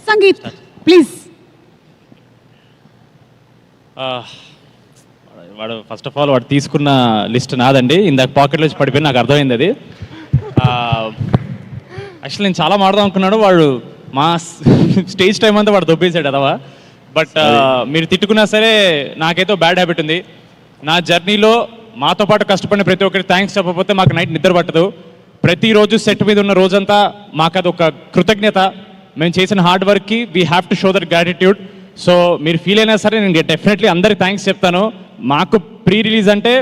Sangeet please. వాడు first of all వాడు తీసుకున్న లిస్ట్ నాదండి. ఇందాక పాకెట్లో వచ్చి పడిపోయి నాకు అర్థమైంది అది. యాక్చువల్లీ నేను చాలా మాడదాం అనుకున్నాడు, వాడు మా స్టేజ్ టైం అంతా వాడు దొబ్బేసాడు అదవా. బట్ మీరు తిట్టుకున్నా సరే నాకైతే బ్యాడ్ హ్యాబిట్ ఉంది. నా జర్నీలో మాతో పాటు కష్టపడిన ప్రతి ఒక్కరికి థ్యాంక్స్ చెప్పకపోతే మాకు నైట్ నిద్ర పట్టదు. ప్రతిరోజు సెట్ మీద ఉన్న రోజంతా మాకు అది ఒక కృతజ్ఞత. మేము చేసిన హార్డ్ వర్క్కి we have to show that gratitude. So మీరు ఫీల్ అయినా సరే నేను డెఫినెట్లీ అందరికి థ్యాంక్స్ చెప్తాను. మాకు ప్రీ రిలీజ్ అంటే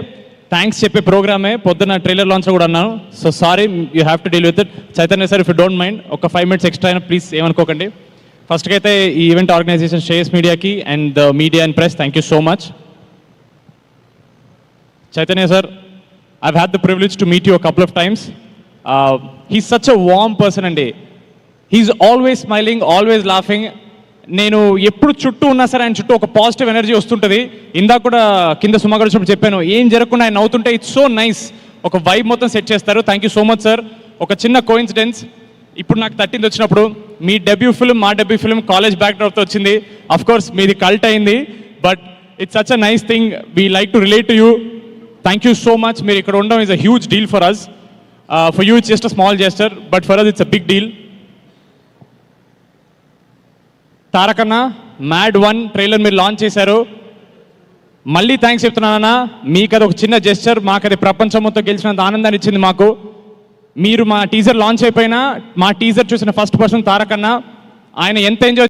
థ్యాంక్స్ చెప్పే ప్రోగ్రామే. పొద్దున్న ట్రైలర్ లాంచ్ కూడా అన్నాను. So sorry, you have to deal with it. Chaitanya sir, if you don't mind ఒక 5 minutes ఎక్స్ట్రా అయినా ప్లీజ్ ఏమనుకోకండి. ఫస్ట్కి అయితే ఈ ఈవెంట్ ఆర్గనైజేషన్ శ్రేయస్ మీడియాకి and the media and press thank you so much. Chaitanya sir, I've had the privilege to meet you a couple of times. He's such a warm person and he's always smiling, always laughing. నేను ఎప్పుడు చుట్టూ ఉన్నా సరే ఆయన చుట్టూ ఒక positive energy వస్తుంటుంది. ఇందాక కూడా కింద సుమాగడ్ వచ్చినప్పుడు చెప్పాను, ఏం జరగకుండా ఆయన నవ్వుతుంటే ఇట్స్ సో నైస్. ఒక వైబ్ మొత్తం సెట్ చేస్తారు. Thank you so much sir. ఒక చిన్న కోఇన్సిడెన్స్, ఇప్పుడు నాకు 13th వచ్చినప్పుడు మీ డెబ్యూ ఫిల్మ్ మా డెబ్యూ ఫిల్మ్ కాలేజ్ బ్యాక్డ్రాప్తో వచ్చింది. అఫ్ కోర్స్ మీది కల్ట్ అయింది, but it's such a nice thing. We like to relate to you. Thank you so much. మీరు ఇక్కడ ఉండడం is a huge deal for us. For you it's just a small gesture, but for us it's a big deal. Tarakanna, mad 1 trailer మీరు launch చేశారు. మళ్ళీ thanks చెప్తున్నానన్నా. మీకు అది ఒక చిన్న జెస్చర్, మాకు అది ప్రపంచం మొత్తం గెలిచినంత ఆనందాన్ని ఇచ్చింది మాకు. మీరు మా టీజర్ లాంచ్ అయిపోయినా మా టీజర్ చూసిన ఫస్ట్ పర్సన్ తారకన్న. ఆయన ఎంత ఎంజాయ్